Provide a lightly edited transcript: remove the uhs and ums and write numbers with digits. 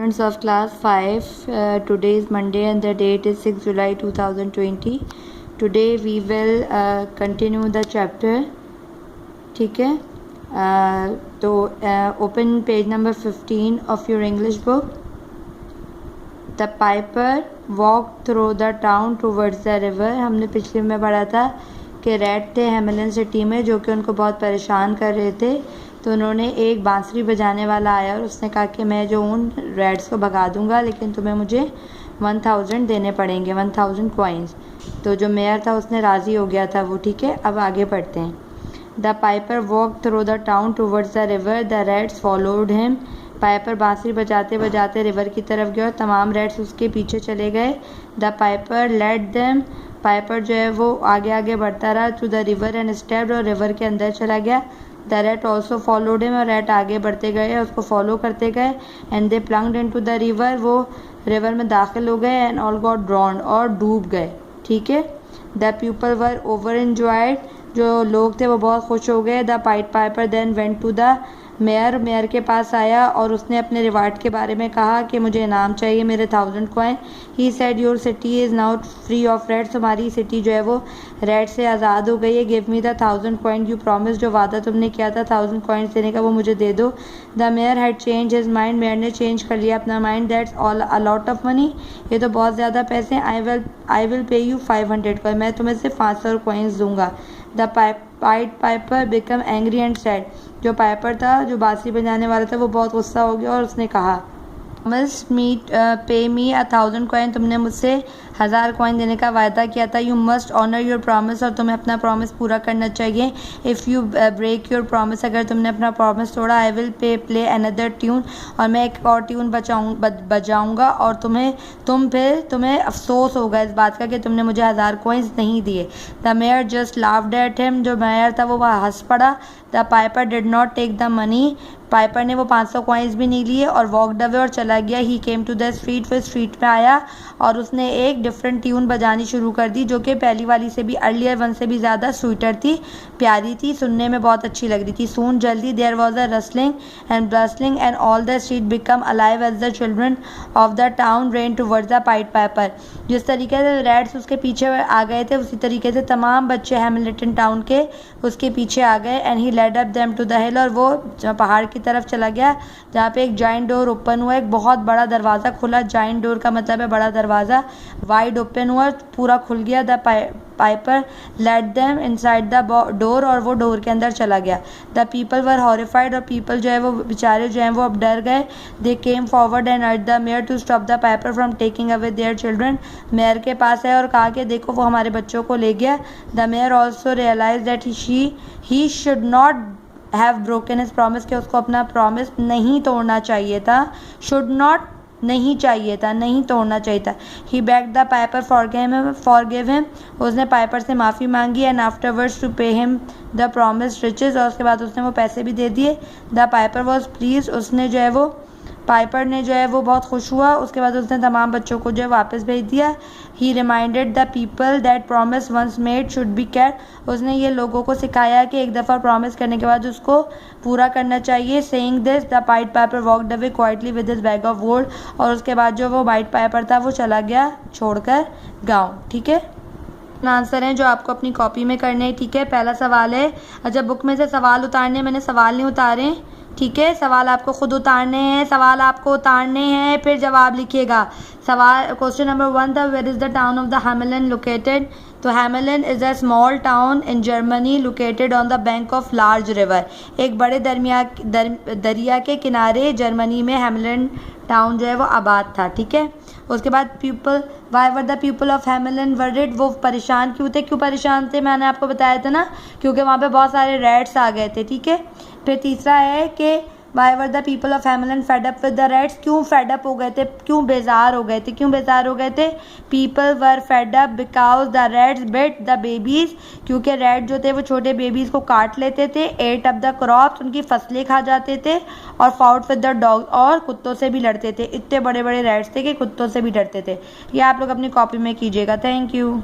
Students of class 5, today is Monday and the date is 6 July 2020. Today we will continue the chapter. ठीक है, तो open page number 15 of your English book. The piper walked through the town towards the river. हमने पिछले में पढ़ा था कि rat थे हेमिलन सिटी में जो कि उनको बहुत परेशान कर रहे थे। तो उन्होंने एक बांसुरी बजाने वाला आया और उसने कहा कि मैं जो उन रैट्स को भगा दूंगा लेकिन तुम्हें मुझे 1000 देने पड़ेंगे, 1000 कॉइन्स। तो जो मेयर था उसने राज़ी हो गया था वो। ठीक है, अब आगे पढ़ते हैं। The Piper walk through the town towards the river, the rats followed him. Piper बांसुरी बजाते बजाते रिवर की तरफ गया और तमाम रैट्स उसके पीछे चले गए। The piper led them, piper जो है वो आगे आगे बढ़ता रहा to the river and stepped, और रिवर के अंदर चला गया। The rat also followed him, और रैट आगे बढ़ते गए उसको फॉलो करते गए। And they plunged into the river, वो रिवर में दाखिल हो गए। एंड ऑल गॉट ड्रॉन्ड, और डूब गए। ठीक है। The people were over enjoyed, जो लोग थे वो बहुत खुश हो गए। The piper then went to the mayor, mayor के पास आया और उसने अपने रिवार्ड के बारे में कहा कि मुझे इनाम चाहिए, मेरे 1000 coin. He said your city is now free of rats, हमारी सिटी जो है वो रैट से आज़ाद हो गई है। Give me the 1000 coin you promise, जो वादा तुमने किया था 1000 कॉइन्स देने का वो मुझे दे दो। The mayor had change his mind, mayor ने चेंज कर लिया अपना mind. That's all a lot of money, ये तो बहुत ज़्यादा पैसे हैं। I will pay you 500 coin, मैं तुम्हें सिर्फ 500 कॉइन्स दूंगा। The Piper become angry and sad, जो पाइपर था जो बांसुरी बजाने वाला था वो बहुत गुस्सा हो गया और उसने कहा मस्ट मीट पे मी 1000 कॉइन, तुमने मुझसे 1000 कॉइन देने का वायदा किया था। You must honour your promise, और तुम्हें अपना प्रॉमिस पूरा करना चाहिए। If you break your promise, अगर तुमने अपना प्रॉमिस तोड़ा, I will play another tune, और मैं एक और ट्यून बजाऊंगा और तुम्हें अफसोस होगा इस बात का कि तुमने मुझे 1000 कॉइन्स नहीं दिए। The mayor just laughed at him, जो मेयर था वो वह हंस पड़ा। The piper did not take the money, piper ने वो 500 कॉइन्स भी नहीं लिए और वॉकड अवे, और चला गया। ही केम टू द स्ट्रीट, फिर स्ट्रीट में आया और उसने एक डिफरेंट ट्यून बजानी शुरू कर दी जो कि पहली वाली से भी, अर्लियर वन से भी ज़्यादा स्वीटर थी, प्यारी थी, सुनने में बहुत अच्छी लग रही थी। सून जल्दी there was a rustling and bustling and all the street become alive as the children of the town ran towards the piper. जिस तरीके से रैट्स उसके पीछे आ गए थे उसी तरीके से तमाम बच्चे हैमिल्टन टाउन के उसके पीछे आ गए। And he led up them to the hill, और वो पहाड़ की तरफ चला गया जहाँ पे एक जाइंट डोर ओपन हुआ, एक बहुत बड़ा दरवाज़ा खुला। जाइंट डोर का मतलब है बड़ा दरवाज़ा, वाइड ओपन हुआ, पूरा खुल गया। The Piper let them inside the door, और वो डोर के अंदर चला गया। द पीपल वर हॉरिफाइड, और पीपल जो है वो बेचारे जो हैं वो अब डर गए। They came forward and urge the mayor to stop the piper from taking away their children, mayor के पास है और कहा कि देखो वो हमारे बच्चों को ले गया। The mayor also realise that he should not have broken his promise, कि उसको अपना प्रॉमिस नहीं तोड़ना चाहिए था। शुड नॉट नहीं चाहिए था, नहीं तोड़ना चाहिए था। He begged the piper forgive him, उसने पाइपर से माफ़ी मांगी। And afterwards to pay him the promise riches, और उसके बाद उसने वो पैसे भी दे दिए। द पाइपर वॉज प्लीज, उसने जो है वो पाइपर ने जो है वो बहुत खुश हुआ। उसके बाद उसने तमाम बच्चों को जो है वापस भेज दिया। He reminded the people that promise once made should be kept, उसने ये लोगों को सिखाया कि एक दफ़ा प्रॉमिस करने के बाद उसको पूरा करना चाहिए। Saying this the white Piper walked away quietly with his bag of gold, और उसके बाद जो वो वाइट पाइपर था वो चला गया छोड़कर गाँव। ठीक है, आंसर हैं जो आपको अपनी कॉपी में करने हैं। ठीक है, पहला सवाल है, अच्छा बुक में से सवाल उतारने, मैंने सवाल नहीं उतारे। ठीक है, सवाल आपको खुद उतारने हैं, सवाल आपको उतारने हैं फिर जवाब लिखिएगा। सवाल क्वेश्चन नंबर 1 था, where is the town of the Hamelin located. तो Hamelin is a small town in Germany located on the bank of large river, एक बड़े दरिया के किनारे जर्मनी में हैमिलन टाउन जो है वो आबाद था। ठीक है, उसके बाद people, why were the people of Hamelin worried, वो परेशान क्यों थे, क्यों परेशान थे, मैंने आपको बताया था ना, क्योंकि वहाँ पे बहुत सारे रैट्स आ गए थे। ठीक है, फिर तीसरा है कि why were the people of Hamelin fed up with the rats, क्यों फेड अप हो गए थे, क्यों बेजार हो गए थे, क्यों बेजार हो गए थे। People were fed up because the rats bit the babies, क्योंकि रैट जो थे वो छोटे बेबीज़ को काट लेते थे। एट अप द क्रॉप्स, उनकी फसलें खा जाते थे। और फाउट विद द डॉग, और कुत्तों से भी लड़ते थे। इतने बड़े बड़े रैट्स थे कि कुत्तों से भी डरते थे। ये आप लोग अपनी कॉपी में कीजिएगा। Thank you.